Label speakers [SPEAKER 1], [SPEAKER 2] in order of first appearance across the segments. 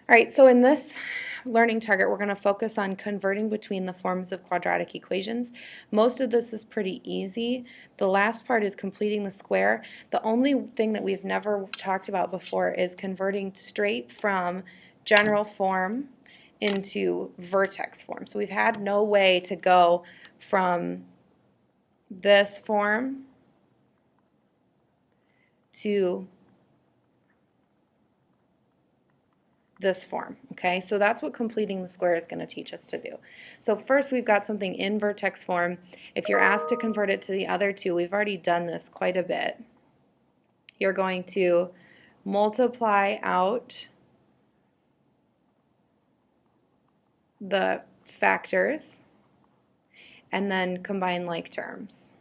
[SPEAKER 1] All right, so in this learning target, we're going to focus on converting between the forms of quadratic equations. Most of this is pretty easy. The last part is completing the square. The only thing that we've never talked about before is converting straight from general form into vertex form. So we've had no way to go from this form to this form, okay? So that's what completing the square is going to teach us to do. So first we've got something in vertex form. If you're asked to convert it to the other two, we've already done this quite a bit. You're going to multiply out the factors and then combine like terms.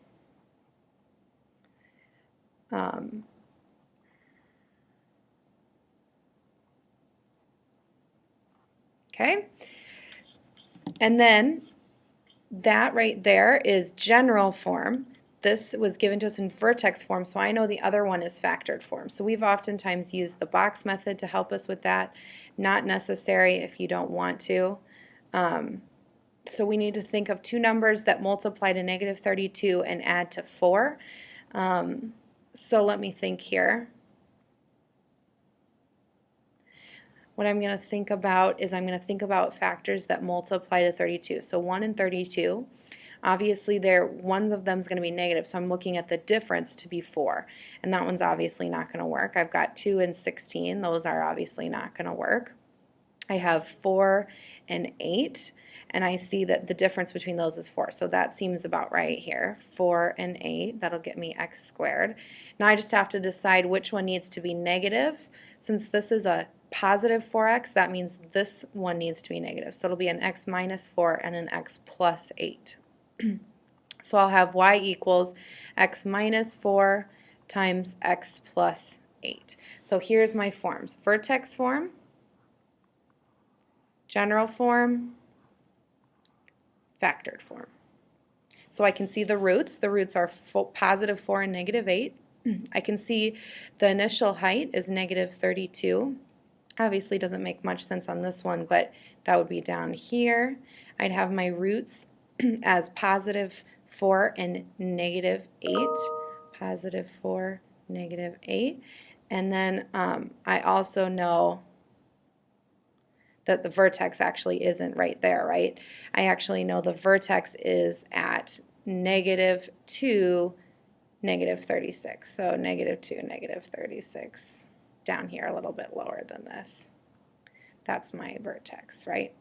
[SPEAKER 1] Okay? And then that right there is general form. This was given to us in vertex form, so I know the other one is factored form. So we've oftentimes used the box method to help us with that. Not necessary if you don't want to. So we need to think of two numbers that multiply to negative 32 and add to 4. So let me think here. What I'm going to think about is I'm going to think about factors that multiply to 32. So 1 and 32, obviously one of them is going to be negative, so I'm looking at the difference to be 4. And that one's obviously not going to work. I've got 2 and 16. Those are obviously not going to work. I have 4 and 8, and I see that the difference between those is 4. So that seems about right here. 4 and 8, that'll get me x squared. Now I just have to decide which one needs to be negative. Since this is a positive 4x, that means this one needs to be negative. So it'll be an x minus 4 and an x plus 8. So I'll have y equals x minus 4 times x plus 8. So here's my forms. Vertex form, general form, factored form. So I can see the roots. The roots are positive 4 and negative 8. I can see the initial height is negative 32. Obviously doesn't make much sense on this one, but that would be down here. I'd have my roots as positive 4 and negative 8. Positive 4, negative 8. And then I also know that the vertex actually isn't right there, right? I actually know the vertex is at negative 2, negative 36. So negative 2, negative 36. Down here a little bit lower than this. That's my vertex, right?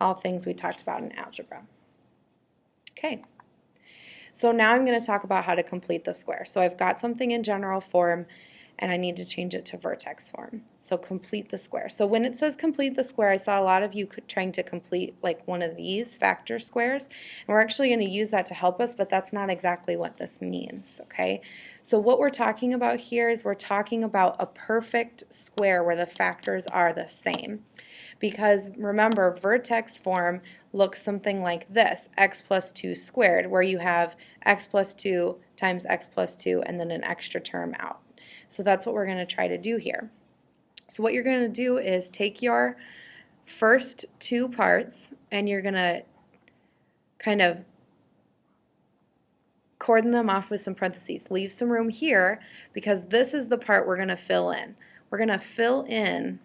[SPEAKER 1] All things we talked about in algebra. Okay, so now I'm going to talk about how to complete the square. So I've got something in general form and I need to change it to vertex form. So complete the square. So when it says complete the square, I saw a lot of you trying to complete like one of these factor squares. And we're actually going to use that to help us, but that's not exactly what this means, okay? So what we're talking about here is we're talking about a perfect square where the factors are the same. Because remember, vertex form looks something like this, x plus 2 squared, where you have x plus 2 times x plus 2 and then an extra term out. So that's what we're going to try to do here. So what you're going to do is take your first two parts and you're going to kind of cordon them off with some parentheses. Leave some room here because this is the part we're going to fill in. We're going to fill in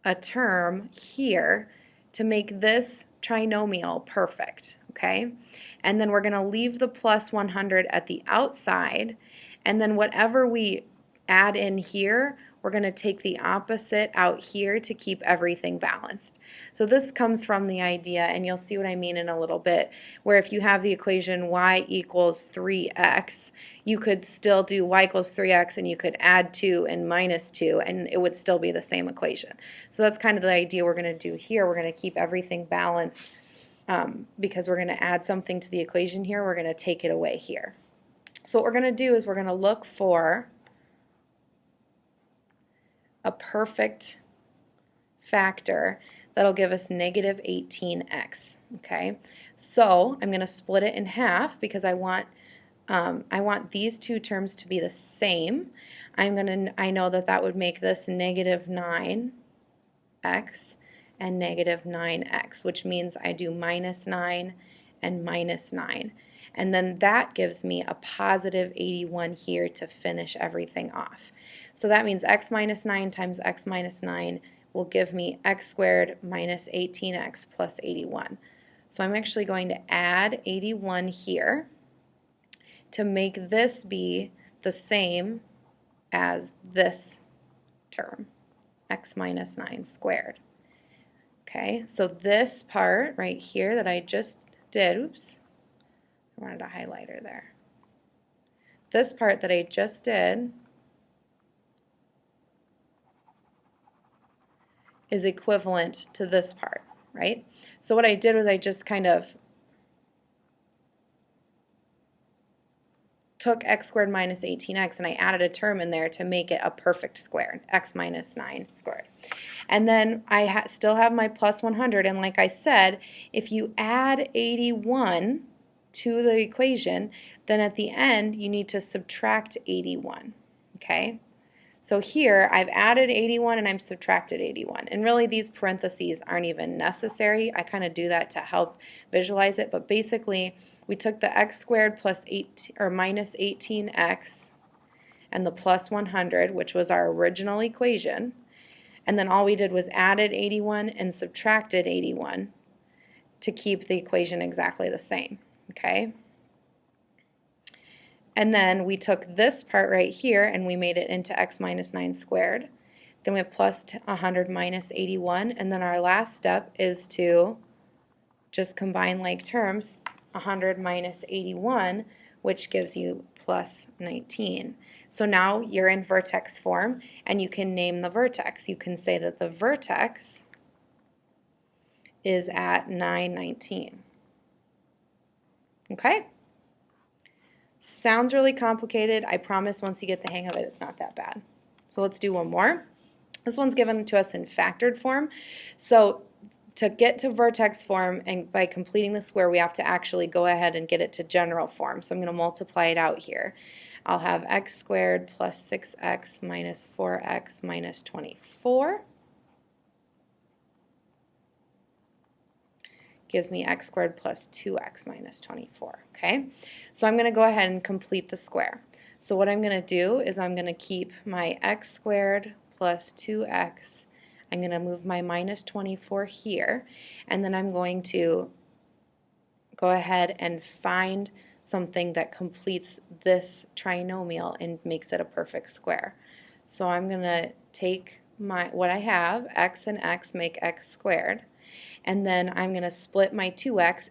[SPEAKER 1] a term here to make this trinomial perfect, okay? And then we're going to leave the plus 100 at the outside, and then whatever we add in here, we're going to take the opposite out here to keep everything balanced. So this comes from the idea, and you'll see what I mean in a little bit, where if you have the equation y equals 3x, you could still do y equals 3x and you could add 2 and minus 2 and it would still be the same equation. So that's kind of the idea we're going to do here. We're going to keep everything balanced because we're going to add something to the equation here. We're going to take it away here. So what we're going to do is we're going to look for a perfect factor that'll give us negative 18x, okay? So I'm going to split it in half because I want these two terms to be the same. I know that that would make this negative 9x and negative 9x, which means I do minus 9 and minus 9. And then that gives me a positive 81 here to finish everything off. So that means x minus 9 times x minus 9 will give me x squared minus 18x plus 81. So I'm actually going to add 81 here to make this be the same as this term, x minus 9 squared. Okay, so this part right here that I just did, oops, I wanted a highlighter there. This part that I just did is equivalent to this part, right? So what I did was I just kind of took x squared minus 18x and I added a term in there to make it a perfect square, x minus 9 squared. And then I still have my plus 100, and like I said, if you add 81 to the equation, then at the end you need to subtract 81, okay? So here I've added 81 and I'm subtracted 81. And really these parentheses aren't even necessary. I kind of do that to help visualize it, but basically we took the x squared plus 8 or minus 18x and the plus 100, which was our original equation, and then all we did was added 81 and subtracted 81 to keep the equation exactly the same, okay? And then we took this part right here and we made it into x minus 9 squared. Then we have plus 100 minus 81, and then our last step is to just combine like terms, 100 minus 81, which gives you plus 19. So now you're in vertex form and you can name the vertex. You can say that the vertex is at 919. Okay? Sounds really complicated. I promise once you get the hang of it, it's not that bad. So let's do one more. This one's given to us in factored form. So to get to vertex form and by completing the square, we have to actually go ahead and get it to general form. So I'm going to multiply it out here. I'll have x squared plus 6x minus 4x minus 24. Gives me x squared plus 2x minus 24, okay? So I'm going to go ahead and complete the square. So what I'm going to do is I'm going to keep my x squared plus 2x. I'm going to move my minus 24 here, and then I'm going to go ahead and find something that completes this trinomial and makes it a perfect square. So I'm going to take what I have, x and x make x squared, and then I'm going to split my 2x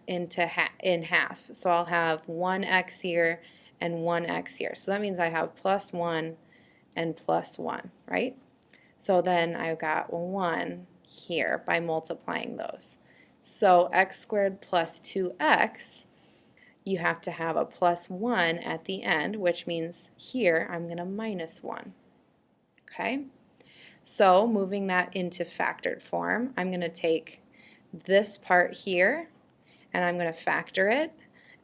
[SPEAKER 1] in half. So I'll have 1x here and 1x here. So that means I have plus 1 and plus 1, right? So then I've got 1 here by multiplying those. So x squared plus 2x, you have to have a plus 1 at the end, which means here I'm going to minus 1. Okay? So moving that into factored form, I'm going to take this part here and I'm going to factor it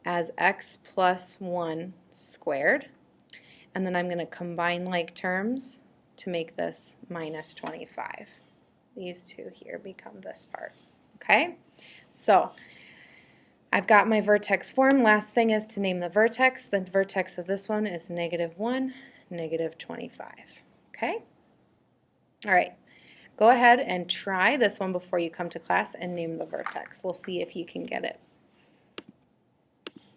[SPEAKER 1] as x plus 1 squared, and then I'm going to combine like terms to make this minus 25. These two here become this part. Okay, so I've got my vertex form. Last thing is to name the vertex. The vertex of this one is -1, -25. Okay? All right. Go ahead and try this one before you come to class and name the vertex. We'll see if you can get it.